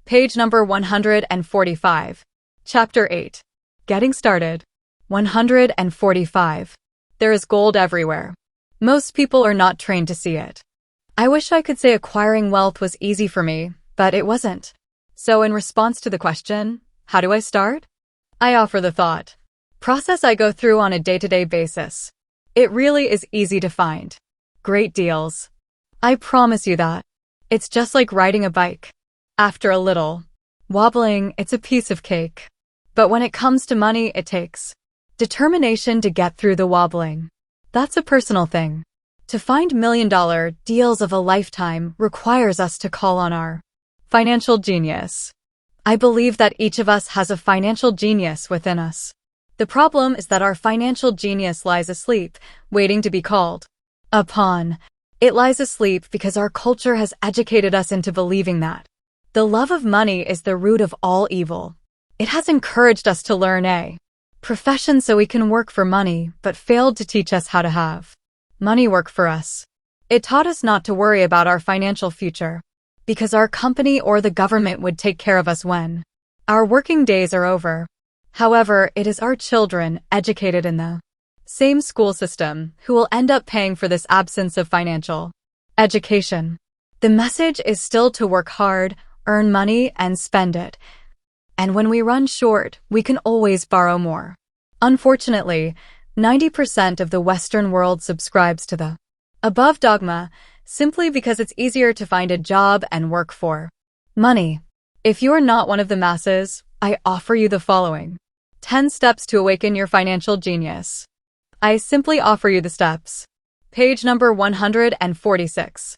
Page number 145. Chapter 8. Getting Started. 145. There is gold everywhere. Most people are not trained to see it. I wish I could say acquiring wealth was easy for me, but it wasn't. So in response to the question, how do I start? I offer the thought process I go through on a day-to-day basis. It really is easy to find great deals. I promise you that. It's just like riding a bike. After a little wobbling, it's a piece of cake. But when it comes to money, it takes determination to get through the wobbling. That's a personal thing. To find million-dollar deals of a lifetime requires us to call on our financial genius. I believe that each of us has a financial genius within us. The problem is that our financial genius lies asleep, waiting to be called upon. It lies asleep because our culture has educated us into believing that the love of money is the root of all evil. It has encouraged us to learn a profession so we can work for money, but failed to teach us how to have money work for us. It taught us not to worry about our financial future, because our company or the government would take care of us when our working days are over. However, it is our children, educated in the same school system, who will end up paying for this absence of financial education. The message is still to work hard, earn money, and spend it. And when we run short, we can always borrow more. Unfortunately, 90% of the Western world subscribes to the above dogma simply because it's easier to find a job and work for money. If you're not one of the masses, I offer you the following 10 steps to awaken your financial genius. I simply offer you the steps. Page number 146.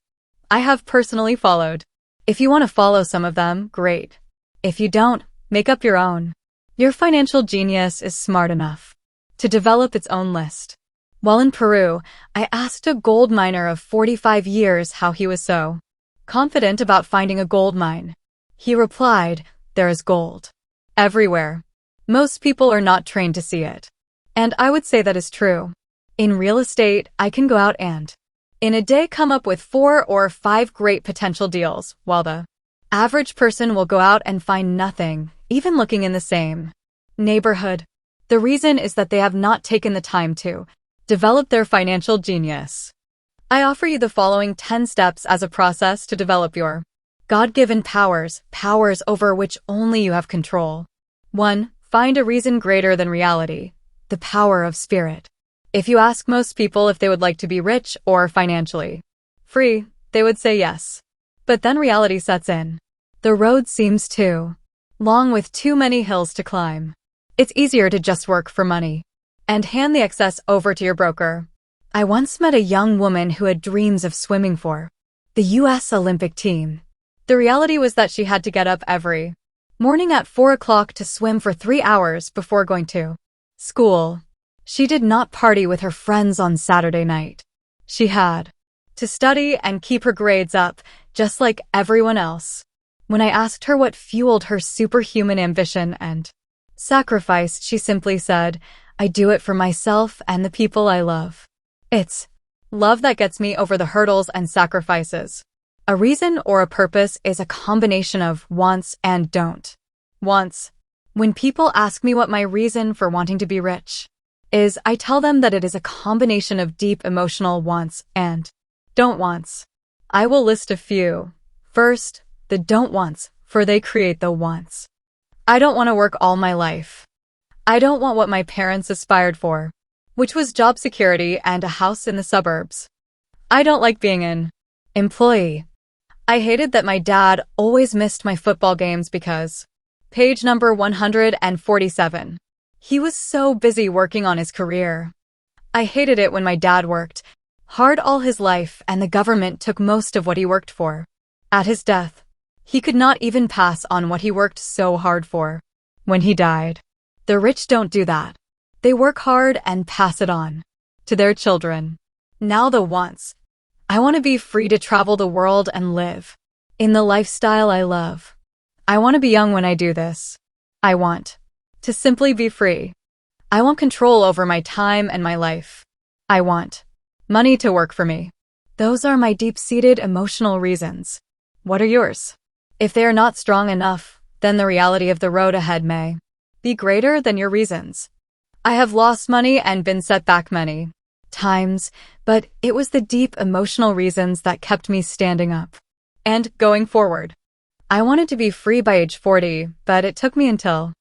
I have personally followed. If you want to follow some of them, great. If you don't, make up your own. Your financial genius is smart enough to develop its own list. While in Peru, I asked a gold miner of 45 years how he was so confident about finding a gold mine. He replied, "There is gold everywhere. Most people are not trained to see it." And I would say that is true. In real estate, I can go out and, in a day, come up with 4 or 5 great potential deals, while the average person will go out and find nothing, even looking in the same neighborhood. The reason is that they have not taken the time to develop their financial genius. I offer you the following 10 steps as a process to develop your God-given powers over which only you have control. 1. Find a reason greater than reality. The power of spirit. If you ask most people if they would like to be rich or financially free, they would say yes. But then reality sets in. The road seems too long with too many hills to climb. It's easier to just work for money and hand the excess over to your broker. I once met a young woman who had dreams of swimming for the U.S. Olympic team. The reality was that she had to get up every morning at 4 o'clock to swim for 3 hours before going to school. She did not party with her friends on Saturday night. She had to study and keep her grades up, just like everyone else. When I asked her what fueled her superhuman ambition and sacrifice, she simply said, "I do it for myself and the people I love. It's love that gets me over the hurdles and sacrifices." A reason or a purpose is a combination of wants and don't. Wants. When people ask me what my reason for wanting to be rich is, I tell them that it is a combination of deep emotional wants and don't wants. I will list a few. First, the don't wants, for they create the wants. I don't want to work all my life. I don't want what my parents aspired for, which was job security and a house in the suburbs. I don't like being an employee. I hated that my dad always missed my football games because. Page number 147. He was so busy working on his career. I hated it when my dad worked hard all his life and the government took most of what he worked for. At his death, he could not even pass on what he worked so hard for. When he died, the rich don't do that. They work hard and pass it on to their children. Now the wants. I want to be free to travel the world and live in the lifestyle I love. I want to be young when I do this. I want to simply be free. I want control over my time and my life. I want money to work for me. Those are my deep-seated emotional reasons. What are yours? If they are not strong enough, then the reality of the road ahead may be greater than your reasons. I have lost money and been set back many times, but it was the deep emotional reasons that kept me standing up and going forward. I wanted to be free by age 40, but it took me until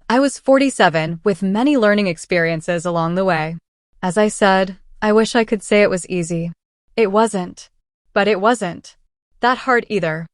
I was 47 with many learning experiences along the way. As I said, I wish I could say it was easy. It wasn't. But it wasn't that hard either.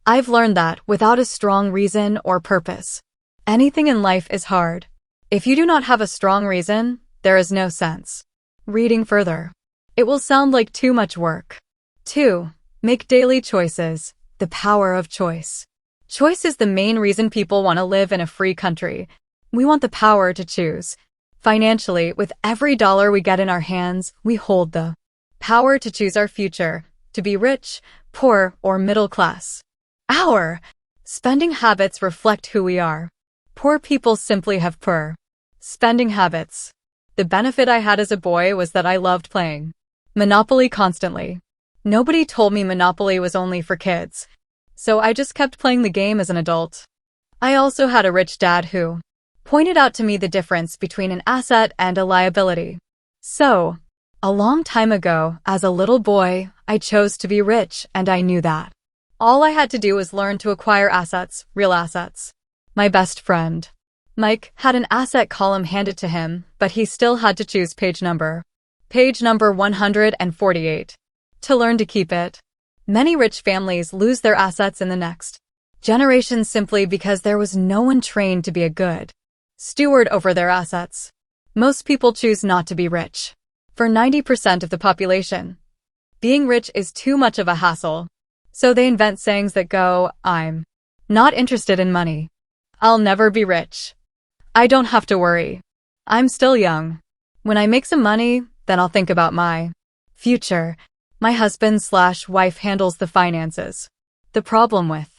I've learned that without a strong reason or purpose, anything in life is hard. If you do not have a strong reason, there is no sense reading further. It will sound like too much work. 2. Make daily choices. The power of choice. Choice is the main reason people want to live in a free country. We want the power to choose. Financially, with every dollar we get in our hands, we hold the power to choose our future, to be rich, poor, or middle class. Our spending habits reflect who we are. Poor people simply have poor spending habits. The benefit I had as a boy was that I loved playing Monopoly constantly. Nobody told me Monopoly was only for kids, so I just kept playing the game as an adult. I also had a rich dad who pointed out to me the difference between an asset and a liability. So, a long time ago, as a little boy, I chose to be rich, and I knew that all I had to do was learn to acquire assets, real assets. My best friend, Mike, had an asset column handed to him, but he still had to choose page number 148, to learn to keep it. Many rich families lose their assets in the next generation simply because there was no one trained to be a good steward over their assets. Most people choose not to be rich. For 90% of the population, being rich is too much of a hassle. So they invent sayings that go, I'm not interested in money. I'll never be rich. I don't have to worry. I'm still young. When I make some money, then I'll think about my future. My husband/wife handles the finances. The problem with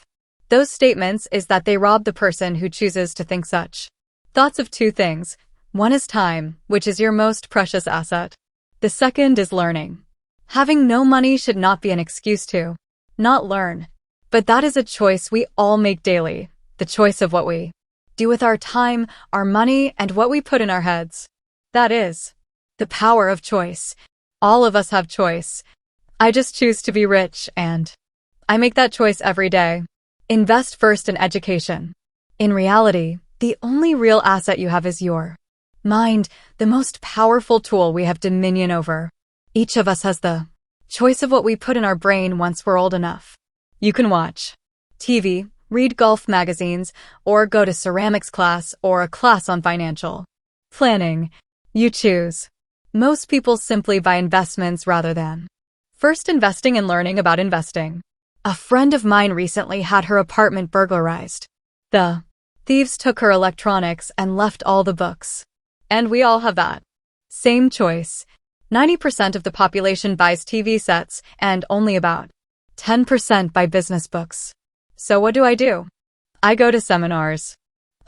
those statements is that they rob the person who chooses to think such thoughts of two things. One is time, which is your most precious asset. The second is learning. Having no money should not be an excuse to not learn. But that is a choice we all make daily, the choice of what we do with our time, our money, and what we put in our heads. That is the power of choice. All of us have choice. I just choose to be rich, and I make that choice every day. Invest first in education. In reality, the only real asset you have is your mind, the most powerful tool we have dominion over. Each of us has the choice of what we put in our brain once we're old enough. You can watch TV, read golf magazines, or go to ceramics class or a class on financial planning. You choose. Most people simply buy investments rather than first investing and learning about investing. A friend of mine recently had her apartment burglarized. The thieves took her electronics and left all the books. And we all have that same choice. 90% of the population buys TV sets, and only about 10% buy business books. So what do? I go to seminars.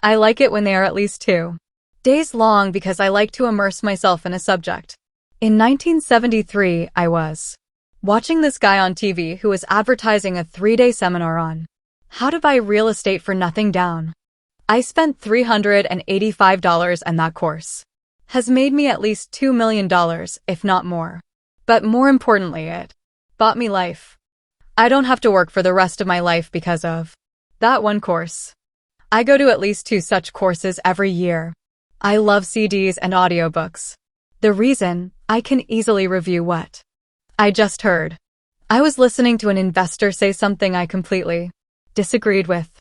I like it when they are at least 2 days long because I like to immerse myself in a subject. In 1973, I was watching this guy on TV who was advertising a 3-day seminar on how to buy real estate for nothing down. I spent $385, and that course has made me at least $2 million, if not more. But more importantly, it bought me life. I don't have to work for the rest of my life because of that one course. I go to at least 2 such courses every year. I love CDs and audiobooks. The reason, I can easily review what I just heard. I was listening to an investor say something I completely disagreed with.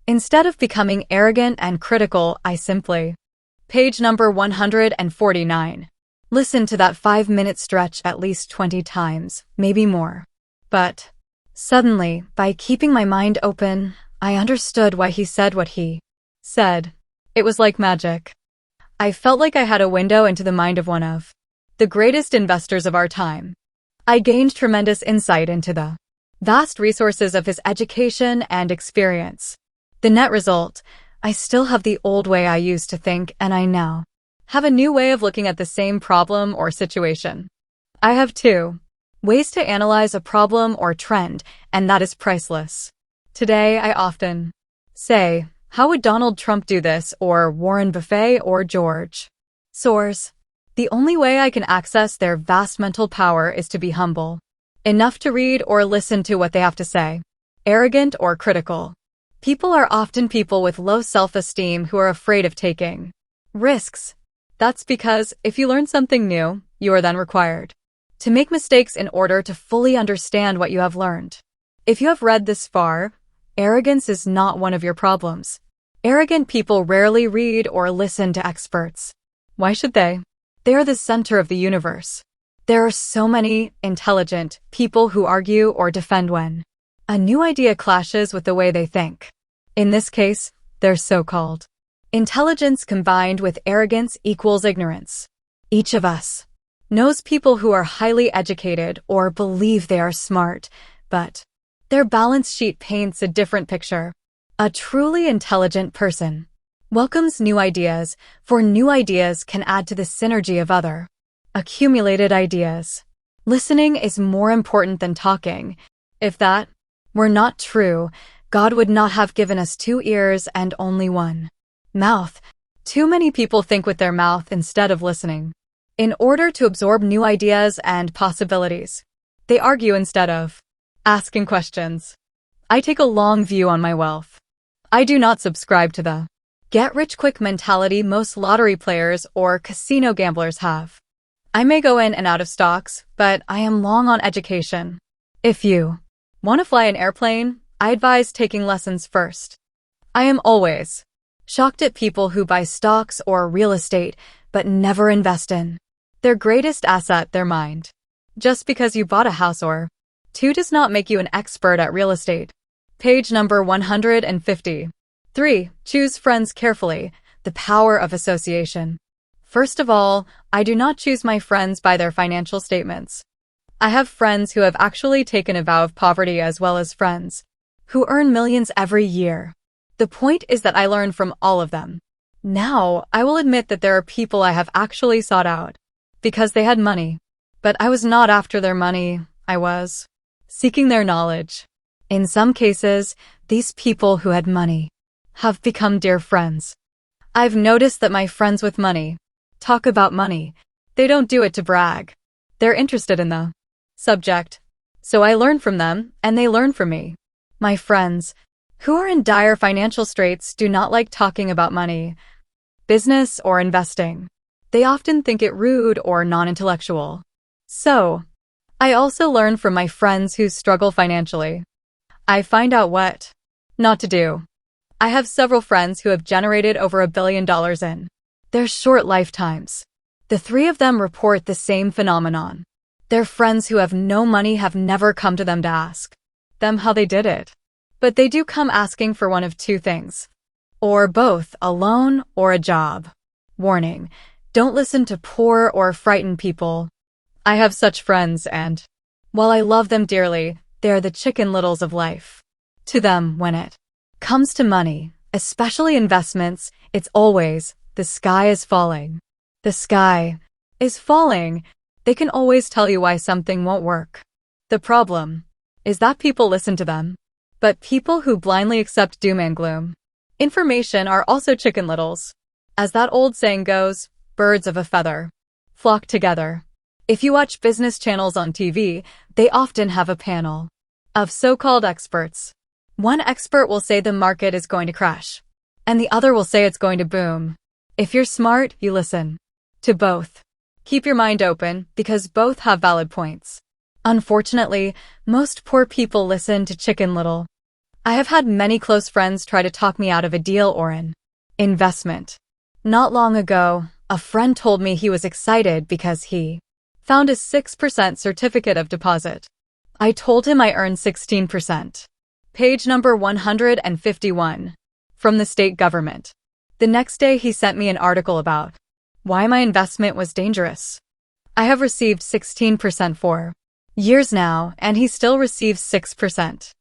Instead of becoming arrogant and critical, I simply page number 149. Listen to that 5-minute stretch at least 20 times, maybe more. But suddenly, by keeping my mind open, I understood why he said what he said. It was like magic. I felt like I had a window into the mind of one of the greatest investors of our time. I gained tremendous insight into the vast resources of his education and experience. The net result, I still have the old way I used to think, and I now have a new way of looking at the same problem or situation. I have 2 ways to analyze a problem or trend, and that is priceless. Today, I often say, how would Donald Trump do this, or Warren Buffett, or George Soros? The only way I can access their vast mental power is to be humble enough to read or listen to what they have to say. Arrogant or critical. People are often people with low self-esteem who are afraid of taking risks. That's because if you learn something new, you are then required to make mistakes in order to fully understand what you have learned. If you have read this far, arrogance is not one of your problems. Arrogant people rarely read or listen to experts. Why should they? They are the center of the universe. There are so many intelligent people who argue or defend when a new idea clashes with the way they think. In this case, their so-called intelligence combined with arrogance equals ignorance. Each of us knows people who are highly educated or believe they are smart, but their balance sheet paints a different picture. A truly intelligent person welcomes new ideas, for new ideas can add to the synergy of other accumulated ideas. Listening is more important than talking. If that were not true, God would not have given us 2 ears and only 1 mouth. Too many people think with their mouth instead of listening. In order to absorb new ideas and possibilities, they argue instead of asking questions. I take a long view on my wealth. I do not subscribe to the get-rich-quick mentality most lottery players or casino gamblers have. I may go in and out of stocks, but I am long on education. If you want to fly an airplane, I advise taking lessons first. I am always shocked at people who buy stocks or real estate but never invest in their greatest asset, their mind. Just because you bought a house or 2 does not make you an expert at real estate. Page number 150. 3. Choose friends carefully. The power of association. First of all, I do not choose my friends by their financial statements. I have friends who have actually taken a vow of poverty as well as friends who earn millions every year. The point is that I learn from all of them. Now, I will admit that there are people I have actually sought out because they had money. But I was not after their money, I was seeking their knowledge. In some cases, these people who had money have become dear friends. I've noticed that my friends with money talk about money. They don't do it to brag. They're interested in the subject. So I learn from them, and they learn from me. My friends who are in dire financial straits do not like talking about money, business, or investing. They often think it rude or non-intellectual. So, I also learn from my friends who struggle financially. I find out what not to do. I have several friends who have generated over $1 billion in their short lifetimes. The 3 of them report the same phenomenon. Their friends who have no money have never come to them to ask them how they did it. But they do come asking for one of 2 things. Or both, a loan or a job. Warning: don't listen to poor or frightened people. I have such friends and, while I love them dearly, they are the chicken littles of life. To them, when it comes to money, especially investments, it's always, the sky is falling. The sky is falling. They can always tell you why something won't work. The problem is that people listen to them. But people who blindly accept doom and gloom information are also chicken littles. As that old saying goes, birds of a feather flock together. If you watch business channels on TV, they often have a panel of so-called experts. One expert will say the market is going to crash, and the other will say it's going to boom. If you're smart, you listen to both. Keep your mind open, because both have valid points. Unfortunately, most poor people listen to Chicken Little. I have had many close friends try to talk me out of a deal or an investment. Not long ago, a friend told me he was excited because he found a 6% certificate of deposit. I told him I earned 16%. Page number 151. From the state government. The next day he sent me an article about why my investment was dangerous. I have received 16% for years now, and he still receives 6%.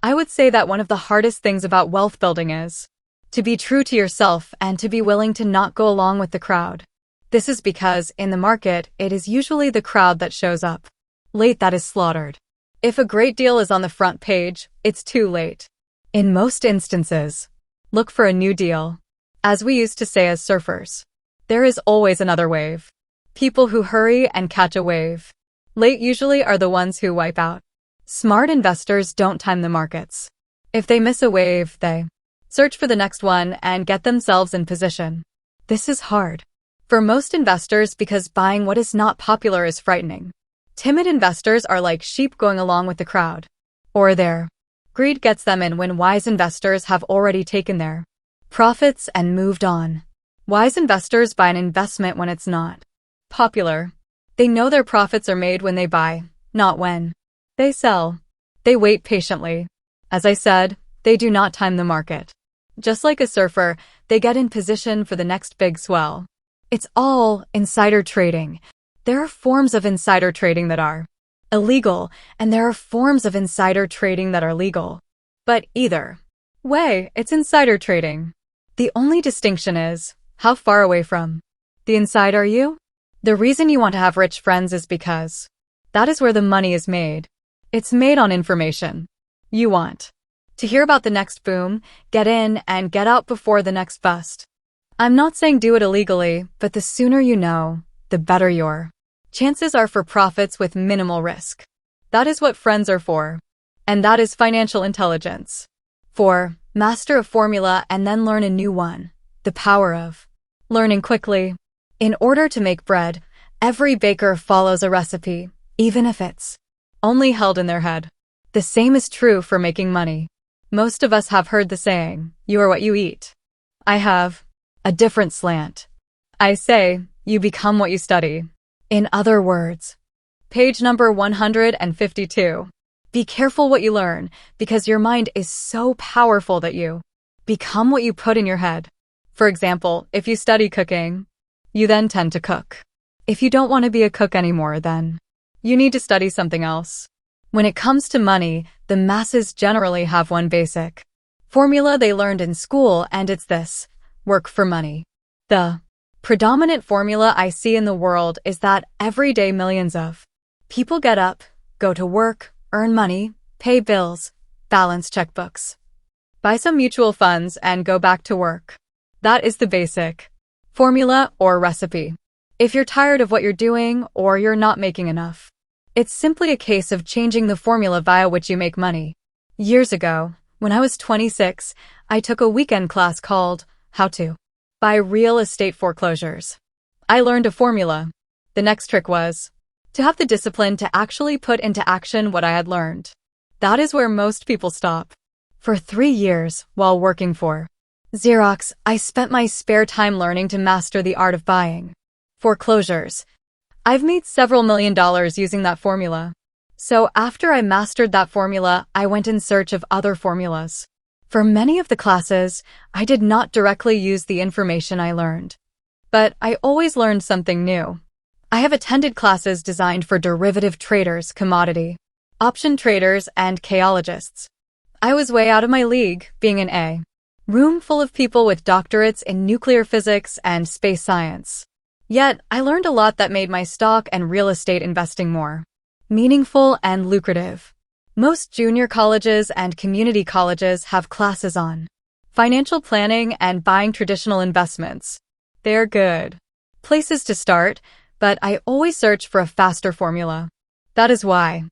I would say that one of the hardest things about wealth building is to be true to yourself and to be willing to not go along with the crowd. This is because, in the market, it is usually the crowd that shows up late that is slaughtered. If a great deal is on the front page, it's too late. In most instances, look for a new deal. As we used to say as surfers, there is always another wave. People who hurry and catch a wave late usually are the ones who wipe out. Smart investors don't time the markets. If they miss a wave, they search for the next one and get themselves in position. This is hard for most investors because buying what is not popular is frightening. Timid investors are like sheep going along with the crowd. Or their greed gets them in when wise investors have already taken their profits and moved on. Wise investors buy an investment when it's not popular. They know their profits are made when they buy, not when they sell. They wait patiently. As I said, they do not time the market. Just like a surfer, they get in position for the next big swell. It's all insider trading. There are forms of insider trading that are illegal, and there are forms of insider trading that are legal. But either way, it's insider trading. The only distinction is, how far away from the inside are you? The reason you want to have rich friends is because that is where the money is made. It's made on information. You want to hear about the next boom, get in, and get out before the next bust. I'm not saying do it illegally, but the sooner you know, the better your chances are for profits with minimal risk. That is what friends are for. And that is financial intelligence. 4. Master a formula and then learn a new one. The power of learning quickly. In order to make bread, every baker follows a recipe, even if it's only held in their head. The same is true for making money. Most of us have heard the saying, you are what you eat. I have a different slant. I say, you become what you study. In other words, page number 152. Be careful what you learn, because your mind is so powerful that you become what you put in your head. For example, if you study cooking, you then tend to cook. If you don't want to be a cook anymore, then you need to study something else. When it comes to money, the masses generally have one basic formula they learned in school, and it's this: work for money. The predominant formula I see in the world is that every day millions of people get up, go to work, earn money, pay bills, balance checkbooks, buy some mutual funds, and go back to work. That is the basic formula or recipe. If you're tired of what you're doing or you're not making enough, it's simply a case of changing the formula via which you make money. Years ago, when I was 26, I took a weekend class called How to Buy Real Estate Foreclosures. I learned a formula. The next trick was to have the discipline to actually put into action what I had learned. That is where most people stop. For 3 years, while working for Xerox, I spent my spare time learning to master the art of buying foreclosures. I've made several $1,000,000 using that formula. So after I mastered that formula, I went in search of other formulas. For many of the classes, I did not directly use the information I learned. But I always learned something new. I have attended classes designed for derivative traders, commodity option traders, and chaologists. I was way out of my league, being in a room full of people with doctorates in nuclear physics and space science. Yet, I learned a lot that made my stock and real estate investing more meaningful and lucrative. Most junior colleges and community colleges have classes on financial planning and buying traditional investments. They're good places to start, but I always search for a faster formula. That is why,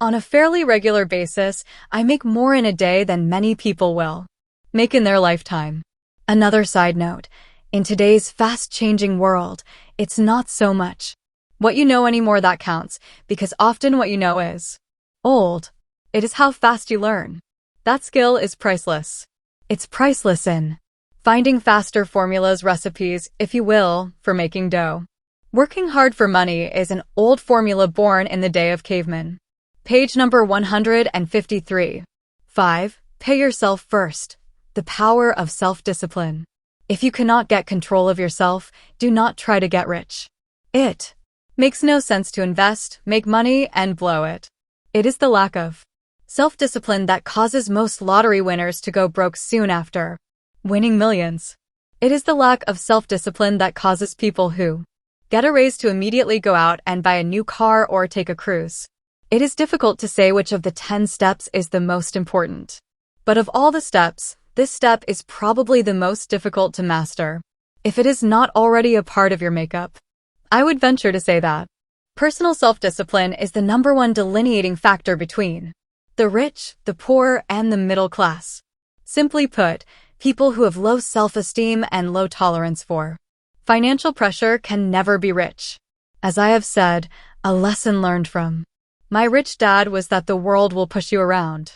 on a fairly regular basis, I make more in a day than many people will make in their lifetime. Another side note, in today's fast-changing world, it's not so much what you know anymore that counts, because often what you know is old. It is how fast you learn. That skill is priceless. It's priceless in finding faster formulas, recipes, if you will, for making dough. Working hard for money is an old formula born in the day of cavemen. Page number 153. 5. Pay yourself first. The power of self-discipline. If you cannot get control of yourself, do not try to get rich. It makes no sense to invest, make money, and blow it. It is the lack of self-discipline that causes most lottery winners to go broke soon after winning millions. It is the lack of self-discipline that causes people who get a raise to immediately go out and buy a new car or take a cruise. It is difficult to say which of the 10 steps is the most important. But of all the steps, this step is probably the most difficult to master. If it is not already a part of your makeup, I would venture to say that. Personal self-discipline is the #1 delineating factor between the rich, the poor, and the middle class. Simply put, people who have low self-esteem and low tolerance for financial pressure can never be rich. As I have said, a lesson learned from my rich dad was that the world will push you around.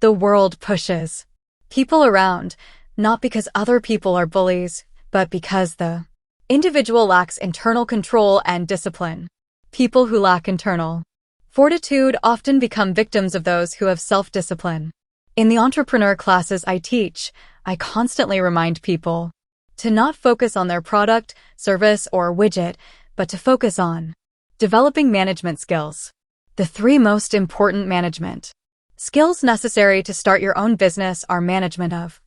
The world pushes people around, not because other people are bullies, but because the individual lacks internal control and discipline. People who lack internal fortitude often become victims of those who have self-discipline. In the entrepreneur classes I teach, I constantly remind people to not focus on their product, service, or widget, but to focus on developing management skills. The 3 most important management skills necessary to start your own business are management of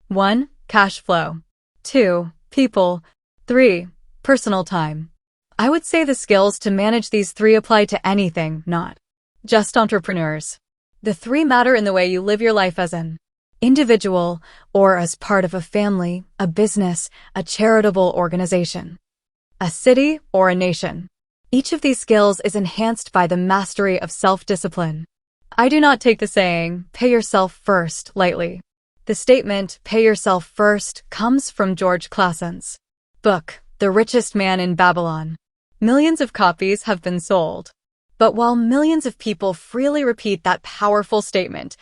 1. Cash flow, 2. People, 3. Personal time. I would say the skills to manage these 3 apply to anything, not just entrepreneurs. The 3 matter in the way you live your life as an individual or as part of a family, a business, a charitable organization, a city, or a nation. Each of these skills is enhanced by the mastery of self-discipline. I do not take the saying, pay yourself first, lightly. The statement, pay yourself first, comes from George Clason's book, The Richest Man in Babylon. Millions of copies have been sold. But while millions of people freely repeat that powerful statement,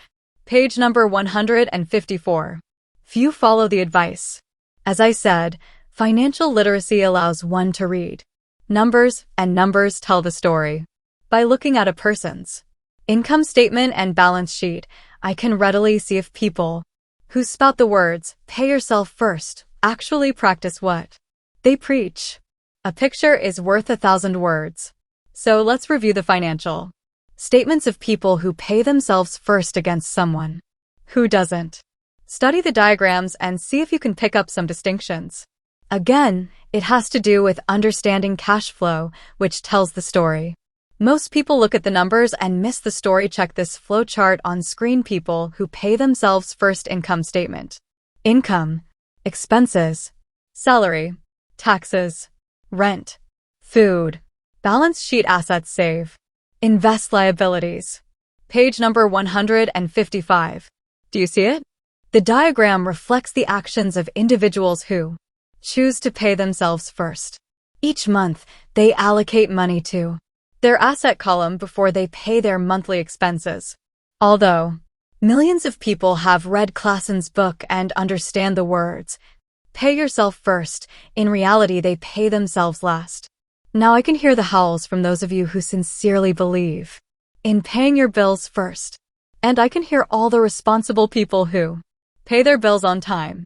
page number 154, few follow the advice. As I said, financial literacy allows one to read numbers, and numbers tell the story. By looking at a person's income statement and balance sheet, I can readily see if people who spout the words, pay yourself first, actually practice what they preach. A picture is worth 1,000 words. So let's review the financial statements of people who pay themselves first against someone who doesn't. Study the diagrams and see if you can pick up some distinctions. Again, it has to do with understanding cash flow, which tells the story. Most people look at the numbers and miss the story. Check this flow chart on screen. People who pay themselves first: income statement, income, expenses, salary, taxes, rent, food, balance sheet, assets, save, invest, liabilities. Page number 155. Do you see it? The diagram reflects the actions of individuals who choose to pay themselves first. Each month, they allocate money to their asset column before they pay their monthly expenses. Although millions of people have read Clason's book and understand the words, pay yourself first, in reality they pay themselves last. Now I can hear the howls from those of you who sincerely believe in paying your bills first. And I can hear all the responsible people who pay their bills on time.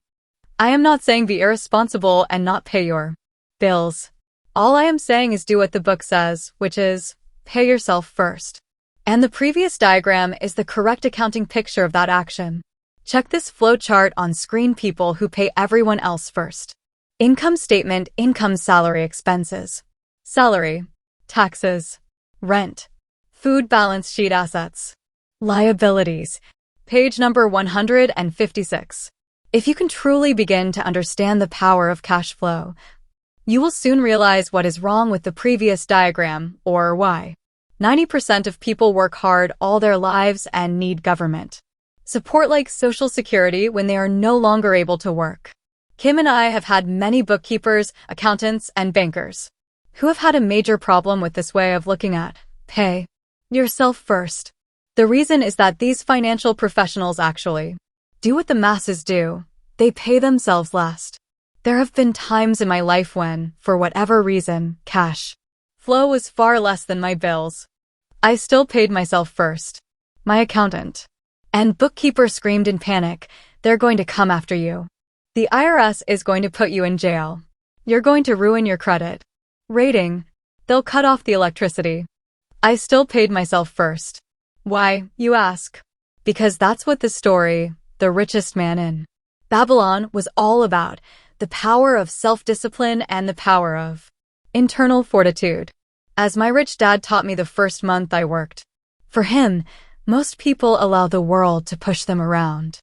I am not saying be irresponsible and not pay your bills. All I am saying is do what the book says, which is, pay yourself first. And the previous diagram is the correct accounting picture of that action. Check this flow chart on screen. People who pay everyone else first. Income statement, income, salary, expenses, salary, taxes, rent, food, balance sheet, assets, liabilities. Page number 156. If you can truly begin to understand the power of cash flow, you will soon realize what is wrong with the previous diagram, or why 90% of people work hard all their lives and need government support like Social Security when they are no longer able to work. Kim and I have had many bookkeepers, accountants, and bankers who have had a major problem with this way of looking at pay yourself first. The reason is that these financial professionals actually do what the masses do. They pay themselves last. There have been times in my life when, for whatever reason, cash flow was far less than my bills. I still paid myself first. My accountant and bookkeeper screamed in panic, "They're going to come after you. The IRS is going to put you in jail. You're going to ruin your credit rating. They'll cut off the electricity." I still paid myself first. Why, you ask? Because that's what the story, The Richest Man in Babylon, was all about. The power of self-discipline and the power of internal fortitude. As my rich dad taught me the first month I worked for him, most people allow the world to push them around.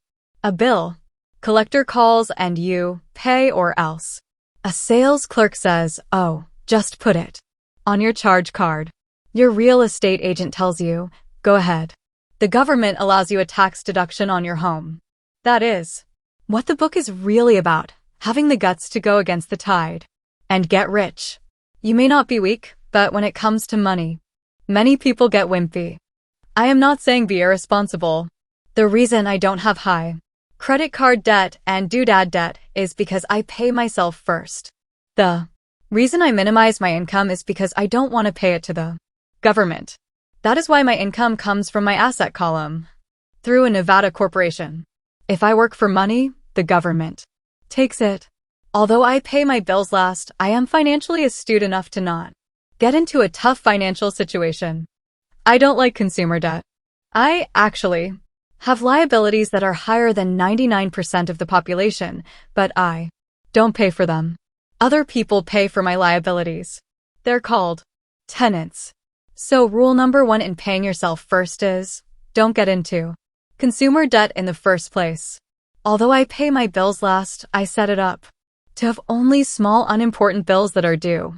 A bill. Collector calls and you pay or else. A sales clerk says, "Oh, just put it on your charge card." Your real estate agent tells you, "Go ahead." The government allows you a tax deduction on your home. That is what the book is really about, having the guts to go against the tide and get rich. You may not be weak, but when it comes to money, many people get wimpy. I am not saying be irresponsible. The reason I don't have high credit card debt and doodad debt is because I pay myself first. The reason I minimize my income is because I don't want to pay it to the government. That is why my income comes from my asset column through a Nevada corporation. If I work for money, the government takes it. Although I pay my bills last, I am financially astute enough to not get into a tough financial situation. I don't like consumer debt. I actually have liabilities that are higher than 99% of the population, but I don't pay for them. Other people pay for my liabilities. They're called tenants. So rule number 1 in paying yourself first is, don't get into consumer debt in the first place. Although I pay my bills last, I set it up to have only small unimportant bills that are due.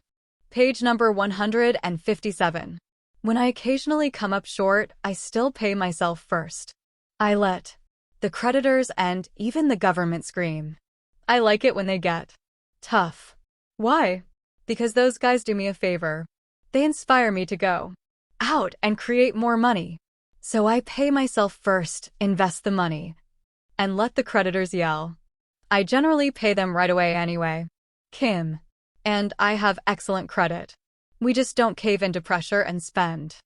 Page number 157. When I occasionally come up short, I still pay myself first. I let the creditors and even the government scream. I like it when they get tough. Why? Because those guys do me a favor. They inspire me to go out and create more money. So I pay myself first, invest the money, and let the creditors yell. I generally pay them right away anyway. Kim and I have excellent credit. We just don't cave into pressure and spend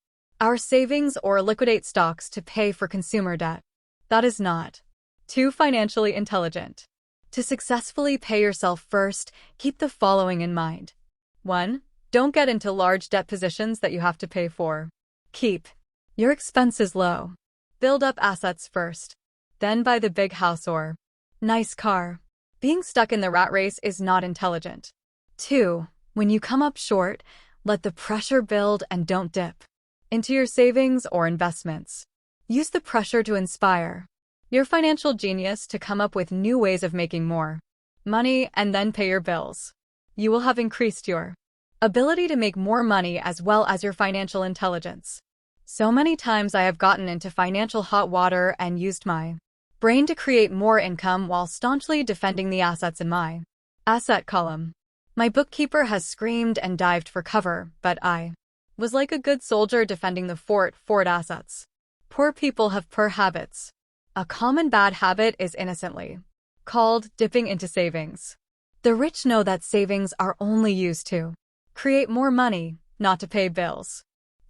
our savings or liquidate stocks to pay for consumer debt. That is not too financially intelligent. To successfully pay yourself first, keep the following in mind. 1. Don't get into large debt positions that you have to pay for. Keep your expenses low. Build up assets first. Then buy the big house or nice car. Being stuck in the rat race is not intelligent. 2. When you come up short, let the pressure build and don't dip into your savings or investments. Use the pressure to inspire your financial genius to come up with new ways of making more money and then pay your bills. You will have increased your ability to make more money as well as your financial intelligence. So many times I have gotten into financial hot water and used my brain to create more income while staunchly defending the assets in my asset column. My bookkeeper has screamed and dived for cover, but I was like a good soldier defending the fort assets. Poor people have poor habits. A common bad habit is innocently called dipping into savings. The rich know that savings are only used to create more money, not to pay bills.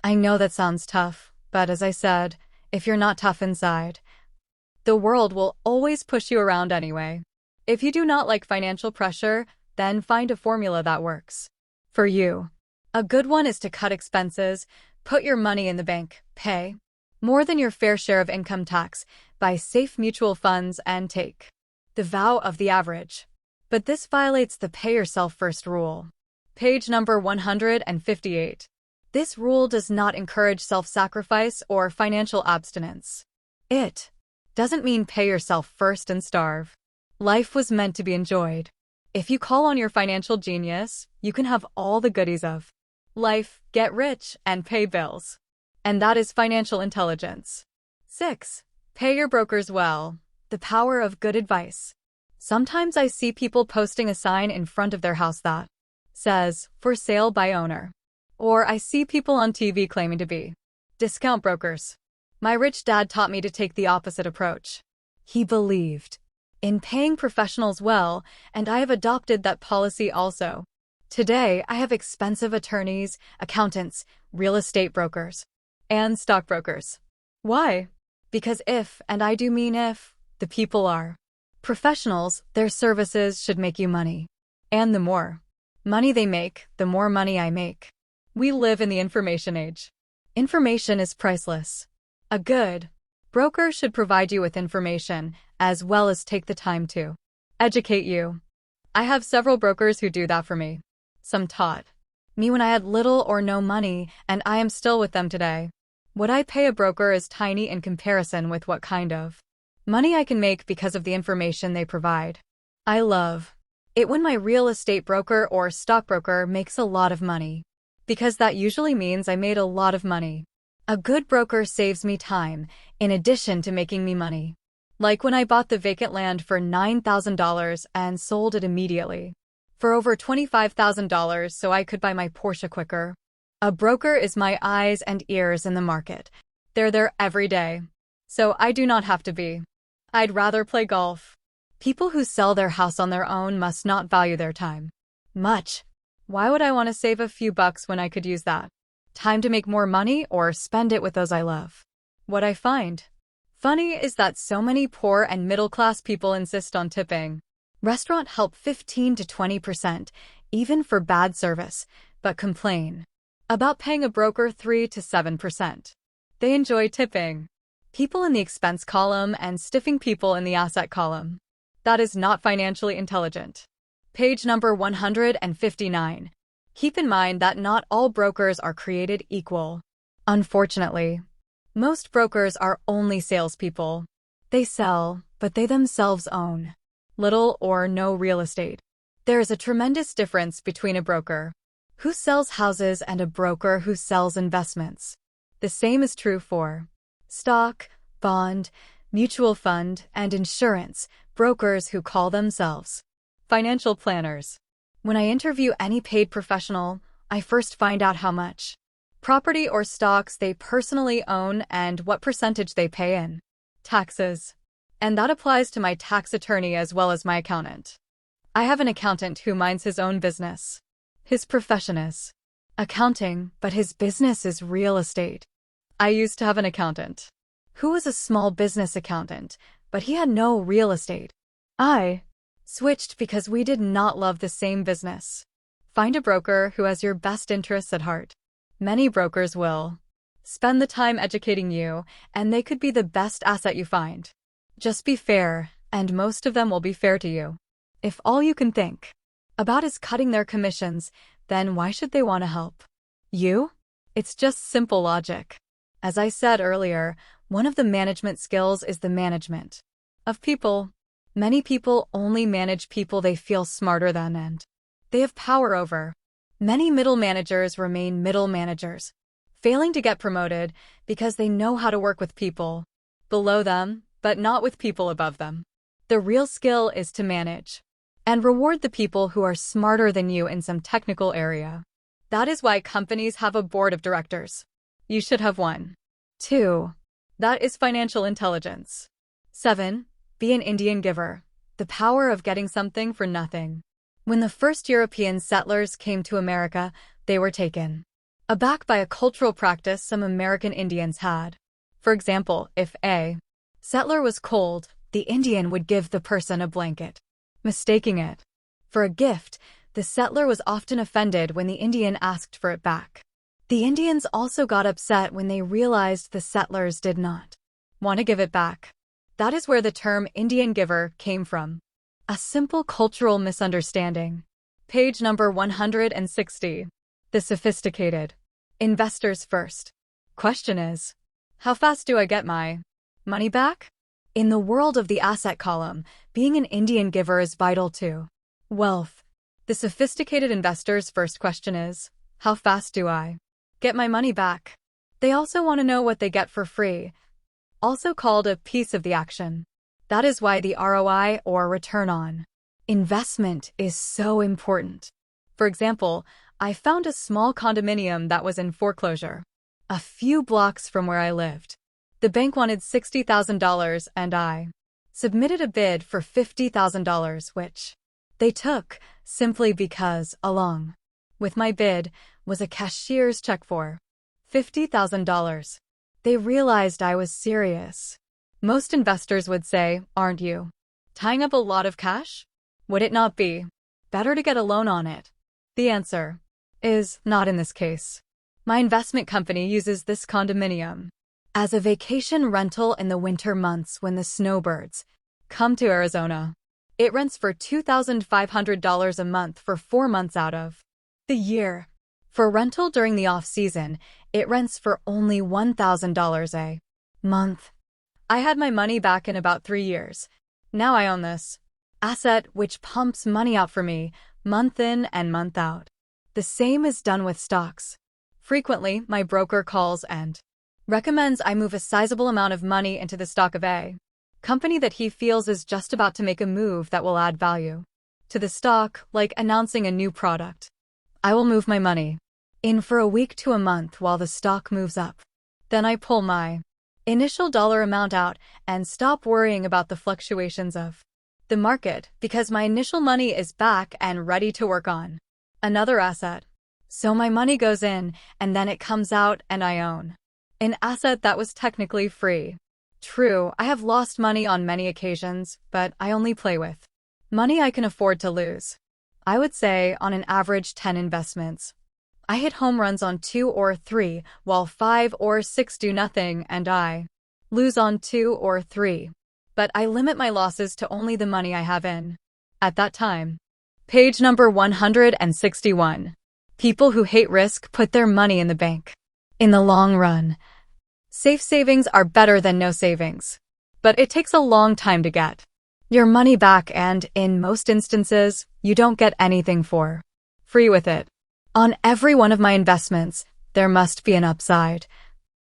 I know that sounds tough, but as I said, if you're not tough inside, the world will always push you around anyway. If you do not like financial pressure, then find a formula that works for you. A good one is to cut expenses, put your money in the bank, pay more than your fair share of income tax, buy safe mutual funds, and take the vow of the average. But this violates the pay yourself first rule. Page number 158. This rule does not encourage self-sacrifice or financial abstinence. It doesn't mean pay yourself first and starve. Life was meant to be enjoyed. If you call on your financial genius, you can have all the goodies of life, get rich, and pay bills. And that is financial intelligence. 6. Pay your brokers well. The power of good advice. Sometimes I see people posting a sign in front of their house that says, "For sale by owner." Or I see people on TV claiming to be discount brokers. My rich dad taught me to take the opposite approach. He believed in paying professionals well, and I have adopted that policy also. Today, I have expensive attorneys, accountants, real estate brokers, and stockbrokers. Why? Because if, and I do mean if, the people are professionals, their services should make you money. And the more money they make, the more money I make. We live in the information age. Information is priceless. A good broker should provide you with information, as well as take the time to educate you. I have several brokers who do that for me. Some taught me when I had little or no money, and I am still with them today. What I pay a broker is tiny in comparison with what kind of Money I can make because of the information they provide. I love it when my real estate broker or stockbroker makes a lot of money, because that usually means I made a lot of money. A good broker saves me time, in addition to making me money. Like when I bought the vacant land for $9,000 and sold it immediately for over $25,000 so I could buy my Porsche quicker. A broker is my eyes and ears in the market. They're there every day, so I do not have to be. I'd rather play golf. People who sell their house on their own must not value their time much. Why would I want to save a few bucks when I could use that time to make more money or spend it with those I love? What I find funny is that so many poor and middle-class people insist on tipping. Restaurant help 15 to 20%, even for bad service, but complain about paying a broker 3 to 7%. They enjoy tipping people in the expense column and stiffing people in the asset column. That is not financially intelligent. Page number 159. Keep in mind that not all brokers are created equal. Unfortunately, most brokers are only salespeople. They sell, but they themselves own little or no real estate. There is a tremendous difference between a broker who sells houses and a broker who sells investments. The same is true for stock, bond, mutual fund, and insurance brokers who call themselves financial planners. When I interview any paid professional, I first find out how much property or stocks they personally own and what percentage they pay in taxes. And that applies to my tax attorney as well as my accountant. I have an accountant who minds his own business. His profession is accounting, but his business is real estate. I used to have an accountant who was a small business accountant, but he had no real estate. I switched because we did not love the same business. Find a broker who has your best interests at heart. Many brokers will spend the time educating you, and they could be the best asset you find. Just be fair, and most of them will be fair to you. If all you can think about is cutting their commissions, then why should they want to help you? It's just simple logic. As I said earlier, one of the management skills is the management of people. Many people only manage people they feel smarter than and they have power over. Many middle managers remain middle managers, failing to get promoted because they know how to work with people below them, but not with people above them. The real skill is to manage and reward the people who are smarter than you in some technical area. That is why companies have a board of directors. You should have one. 2. That is financial intelligence. 7. Be an Indian giver. The power of getting something for nothing. When the first European settlers came to America, they were taken aback by a cultural practice some American Indians had. For example, if a settler was cold, the Indian would give the person a blanket, mistaking it for a gift. The settler was often offended when the Indian asked for it back. The Indians also got upset when they realized the settlers did not want to give it back. That is where the term Indian giver came from. A simple cultural misunderstanding. Page number 160. The sophisticated investors first question is, how fast do I get my money back? In the world of the asset column, being an Indian giver is vital to wealth. The sophisticated investor's first question is, how fast do I get my money back? They also want to know what they get for free, also called a piece of the action. That is why the ROI, or return on investment, is so important. For example, I found a small condominium that was in foreclosure a few blocks from where I lived. The bank wanted $60,000 and I submitted a bid for $50,000, which they took simply because, along with my bid, was a cashier's check for $50,000. They realized I was serious. Most investors would say, aren't you tying up a lot of cash? Would it not be better to get a loan on it? The answer is not in this case. My investment company uses this condominium as a vacation rental in the winter months when the snowbirds come to Arizona. It rents for $2,500 a month for 4 months out of the year. For rental during the off-season, it rents for only $1,000 a month. I had my money back in about 3 years. Now I own this asset which pumps money out for me, month in and month out. The same is done with stocks. Frequently, my broker calls and recommends I move a sizable amount of money into the stock of a company that he feels is just about to make a move that will add value to the stock, like announcing a new product. I will move my money in for a week to a month while the stock moves up. Then I pull my initial dollar amount out and stop worrying about the fluctuations of the market because my initial money is back and ready to work on another asset. So my money goes in and then it comes out and I own an asset that was technically free. True, I have lost money on many occasions, but I only play with money I can afford to lose. I would say on an average 10 investments, I hit home runs on 2 or 3, while 5 or 6 do nothing and I lose on 2 or 3. But I limit my losses to only the money I have in at that time. Page number 161. People who hate risk put their money in the bank. In the long run, safe savings are better than no savings. But it takes a long time to get your money back and, in most instances, you don't get anything for free with it. On every one of my investments, there must be an upside.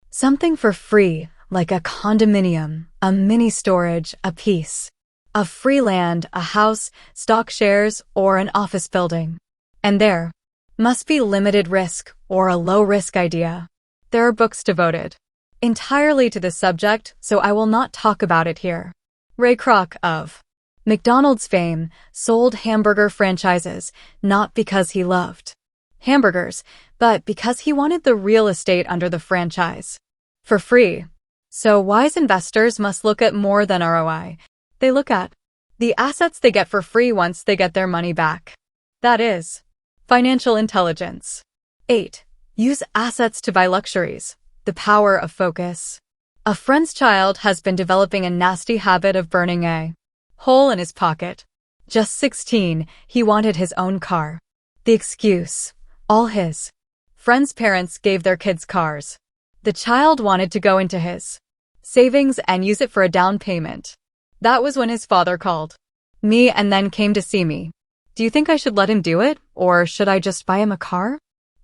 Something for free, like a condominium, a mini storage, a piece of free land, a house, stock shares, or an office building. And there must be limited risk or a low-risk idea. There are books devoted entirely to this subject, so I will not talk about it here. Ray Kroc of McDonald's fame sold hamburger franchises not because he loved hamburgers, but because he wanted the real estate under the franchise for free. So wise investors must look at more than ROI. They look at the assets they get for free once they get their money back. That is financial intelligence. 8. Use assets to buy luxuries. The power of focus. A friend's child has been developing a nasty habit of burning a hole in his pocket. Just 16, he wanted his own car. The excuse: all his friends' parents gave their kids cars. The child wanted to go into his savings and use it for a down payment. That was when his father called me and then came to see me. Do you think I should let him do it, or should I just buy him a car?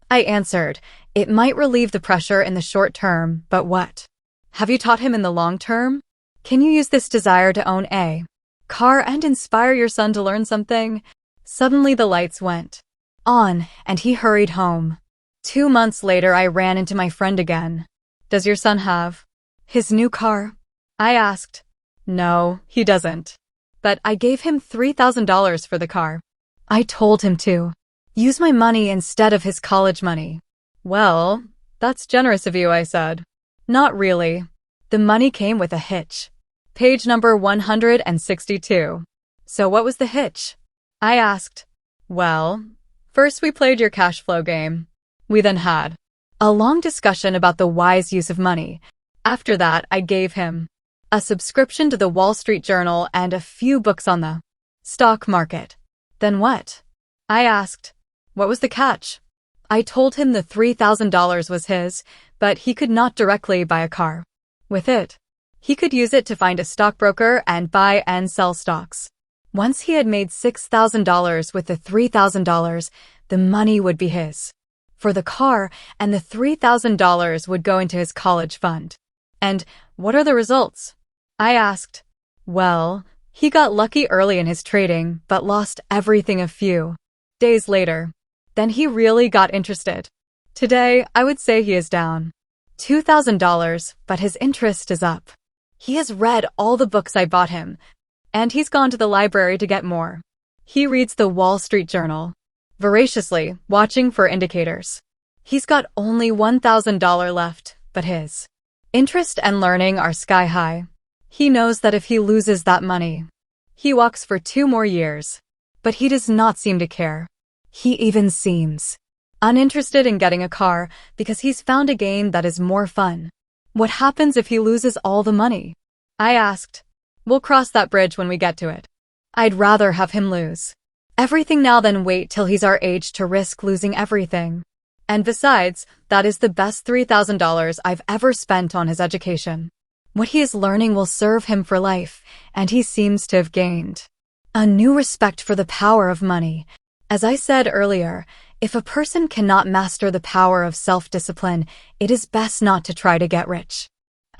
I answered, it might relieve the pressure in the short term, but what have you taught him in the long term? Can you use this desire to own a car and inspire your son to learn something? Suddenly the lights went on, and he hurried home. 2 months later, I ran into my friend again. Does your son have his new car? I asked. No, he doesn't. But I gave him $3,000 for the car. I told him to use my money instead of his college money. Well, that's generous of you, I said. Not really. The money came with a hitch. Page number 162. So what was the hitch? I asked. Well, first we played your cash flow game. We then had a long discussion about the wise use of money. After that, I gave him a subscription to the Wall Street Journal and a few books on the stock market. Then what? I asked. What was the catch? I told him the $3,000 was his, but he could not directly buy a car with it. He could use it to find a stockbroker and buy and sell stocks. Once he had made $6,000 with the $3,000, the money would be his for the car, and the $3,000 would go into his college fund. And what are the results? I asked. Well, he got lucky early in his trading, but lost everything a few days later. Then he really got interested. Today, I would say he is down $2,000, but his interest is up. He has read all the books I bought him, and he's gone to the library to get more. He reads the Wall Street Journal voraciously, watching for indicators. He's got only $1,000 left, but his interest and learning are sky high. He knows that if he loses that money, he walks for 2 more years. But he does not seem to care. He even seems uninterested in getting a car because he's found a game that is more fun. What happens if he loses all the money? I asked. We'll cross that bridge when we get to it. I'd rather have him lose everything now than wait till he's our age to risk losing everything. And besides, that is the best $3,000 I've ever spent on his education. What he is learning will serve him for life, and he seems to have gained a new respect for the power of money. As I said earlier, if a person cannot master the power of self-discipline, it is best not to try to get rich.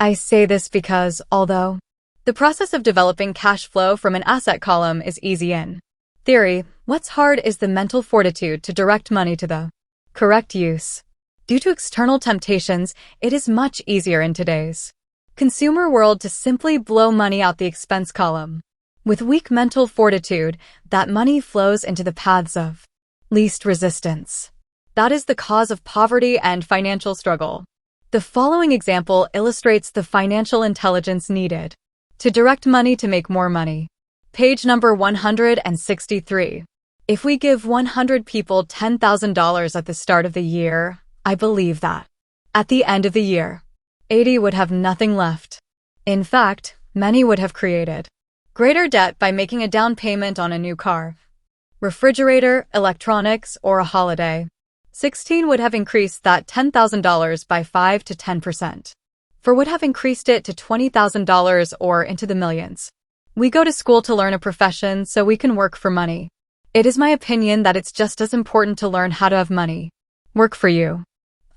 I say this because, although the process of developing cash flow from an asset column is easy in theory, what's hard is the mental fortitude to direct money to the correct use. Due to external temptations, it is much easier in today's consumer world to simply blow money out the expense column. With weak mental fortitude, that money flows into the paths of least resistance. That is the cause of poverty and financial struggle. The following example illustrates the financial intelligence needed to direct money to make more money. Page number 163. If we give 100 people $10,000 at the start of the year, I believe that at the end of the year, 80 would have nothing left. In fact, many would have created greater debt by making a down payment on a new car, refrigerator, electronics, or a holiday. 16 would have increased that $10,000 by 5 to 10%. 4 would have increased it to $20,000 or into the millions. We go to school to learn a profession so we can work for money. It is my opinion that it's just as important to learn how to have money work for you.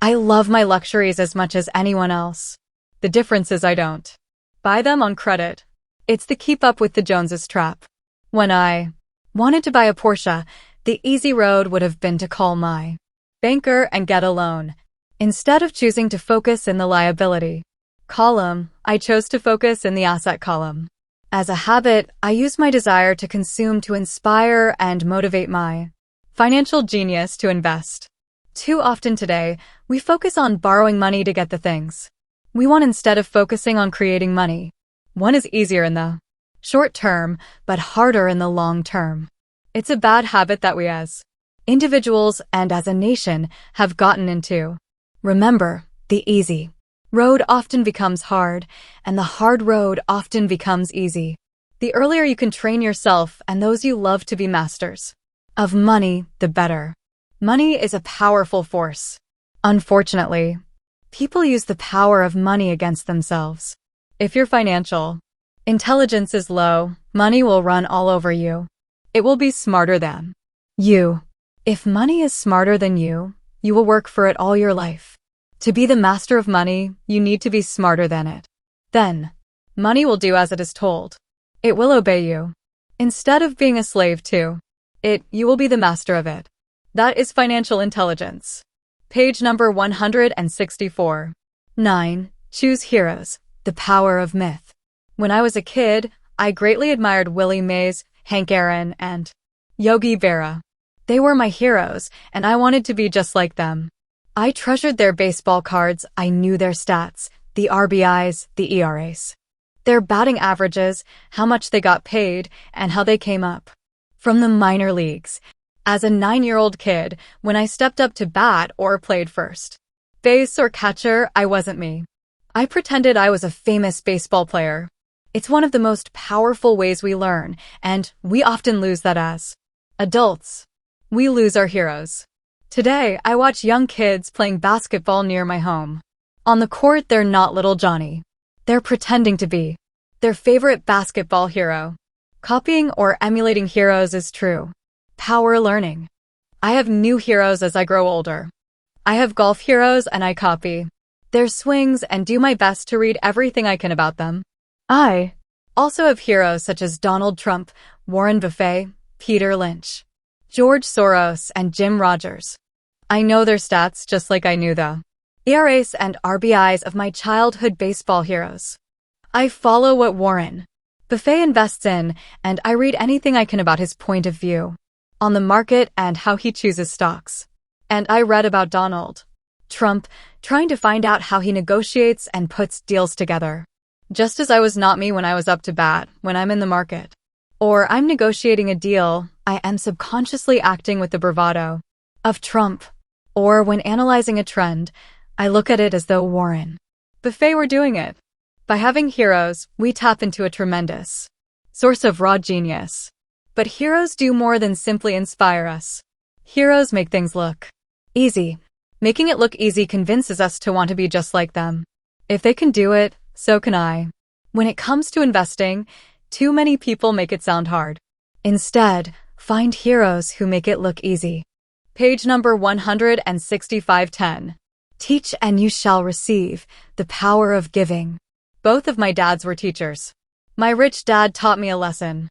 I love my luxuries as much as anyone else. The difference is I don't buy them on credit. It's the keep up with the Joneses trap. When I wanted to buy a Porsche, the easy road would have been to call my banker and get a loan. Instead of choosing to focus in the liability column, I chose to focus in the asset column. As a habit, I use my desire to consume to inspire and motivate my financial genius to invest. Too often today, we focus on borrowing money to get the things we want instead of focusing on creating money. One is easier in the short term, but harder in the long term. It's a bad habit that we as individuals and as a nation have gotten into. Remember, the easy road often becomes hard, and the hard road often becomes easy. The earlier you can train yourself and those you love to be masters of money, the better. Money is a powerful force. Unfortunately, people use the power of money against themselves. If your financial intelligence is low, money will run all over you. It will be smarter than you. If money is smarter than you will work for it all your life. To be the master of money, you need to be smarter than it. Then, money will do as it is told. It will obey you. Instead of being a slave to it, you will be the master of it. That is financial intelligence. Page number 164. 9. Choose heroes. The power of myth. When I was a kid, I greatly admired Willie Mays, Hank Aaron, and Yogi Berra. They were my heroes, and I wanted to be just like them. I treasured their baseball cards. I knew their stats, the RBIs, the ERAs, their batting averages, how much they got paid, and how they came up from the minor leagues. As a 9-year-old kid, when I stepped up to bat or played first base or catcher, I wasn't me. I pretended I was a famous baseball player. It's one of the most powerful ways we learn, and we often lose that as adults. We lose our heroes. Today, I watch young kids playing basketball near my home. On the court, they're not little Johnny. They're pretending to be their favorite basketball hero. Copying or emulating heroes is true power learning. I have new heroes as I grow older. I have golf heroes and I copy their swings and do my best to read everything I can about them. I also have heroes such as Donald Trump, Warren Buffett, Peter Lynch, George Soros, and Jim Rogers. I know their stats just like I knew the ERAs and RBIs of my childhood baseball heroes. I follow what Warren Buffett invests in, and I read anything I can about his point of view on the market and how he chooses stocks. And I read about Donald Trump, trying to find out how he negotiates and puts deals together. Just as I was not me when I was up to bat, when I'm in the market, or I'm negotiating a deal, I am subconsciously acting with the bravado of Trump. Or when analyzing a trend, I look at it as though Warren Buffett were doing it. By having heroes, we tap into a tremendous source of raw genius. But heroes do more than simply inspire us. Heroes make things look easy. Making it look easy convinces us to want to be just like them. If they can do it, So can I. When it comes to investing, too many people make it sound hard. Instead, find heroes who make it look easy. Page number 16510. Teach and you shall receive, the power of giving. Both of my dads were teachers. My rich dad taught me a lesson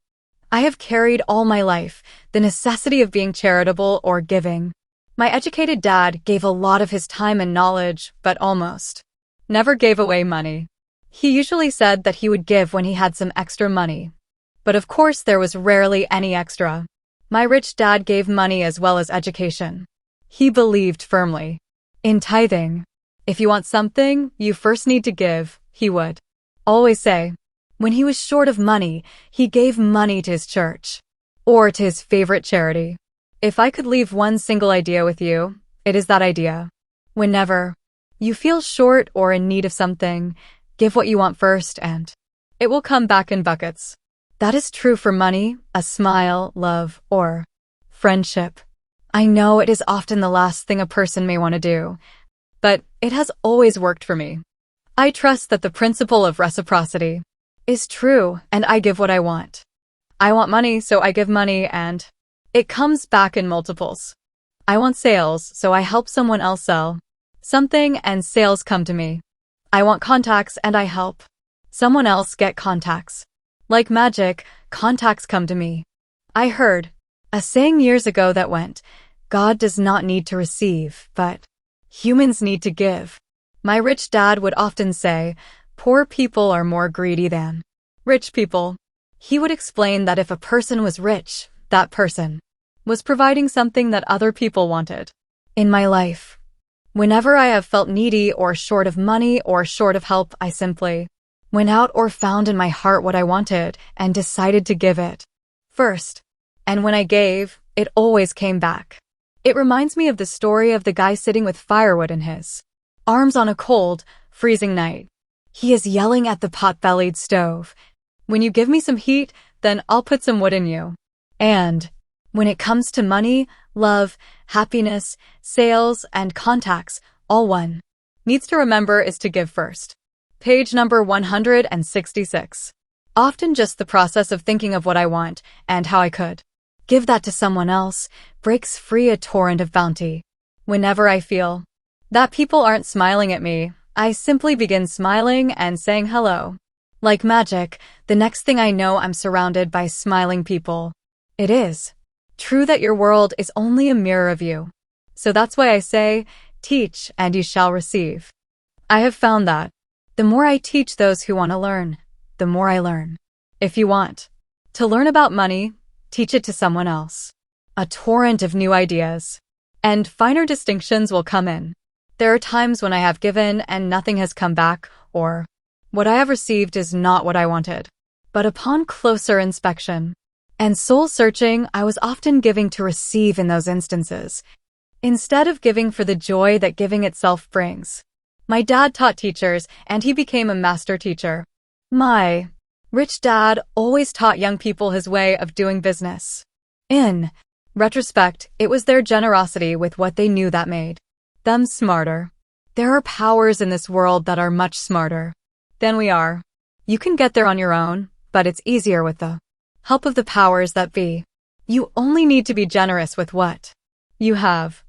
I have carried all my life, the necessity of being charitable or giving. My educated dad gave a lot of his time and knowledge, but almost never gave away money. He usually said that he would give when he had some extra money. But of course there was rarely any extra. My rich dad gave money as well as education. He believed firmly in tithing. If you want something, you first need to give, he would always say. When he was short of money, he gave money to his church or to his favorite charity. If I could leave one single idea with you, it is that idea. Whenever you feel short or in need of something, give what you want first and it will come back in buckets. That is true for money, a smile, love, or friendship. I know it is often the last thing a person may want to do, but it has always worked for me. I trust that the principle of reciprocity is true and I give what I want. I want money, so I give money and it comes back in multiples. I want sales, so I help someone else sell something and sales come to me. I want contacts and I help someone else get contacts. Like magic, contacts come to me. I heard a saying years ago that went, God does not need to receive, but humans need to give. My rich dad would often say, poor people are more greedy than rich people. He would explain that if a person was rich, that person was providing something that other people wanted. In my life, whenever I have felt needy or short of money or short of help, I simply went out or found in my heart what I wanted and decided to give it first. And when I gave, it always came back. It reminds me of the story of the guy sitting with firewood in his arms on a cold, freezing night. He is yelling at the pot-bellied stove, when you give me some heat, then I'll put some wood in you. And when it comes to money, love, happiness, sales, and contacts, all one needs to remember is to give first. Page number 166. Often just the process of thinking of what I want and how I could give that to someone else breaks free a torrent of bounty. Whenever I feel that people aren't smiling at me, I simply begin smiling and saying hello. Like magic, the next thing I know I'm surrounded by smiling people. It is true that your world is only a mirror of you. So that's why I say, teach and you shall receive. I have found that the more I teach those who want to learn, the more I learn. If you want to learn about money, teach it to someone else. A torrent of new ideas and finer distinctions will come in. There are times when I have given and nothing has come back, or what I have received is not what I wanted. But upon closer inspection and soul searching, I was often giving to receive in those instances, instead of giving for the joy that giving itself brings. My dad taught teachers, and he became a master teacher. My rich dad always taught young people his way of doing business. In retrospect, it was their generosity with what they knew that made them smarter. There are powers in this world that are much smarter than we are. You can get there on your own, but it's easier with the help of the powers that be. You only need to be generous with what you have.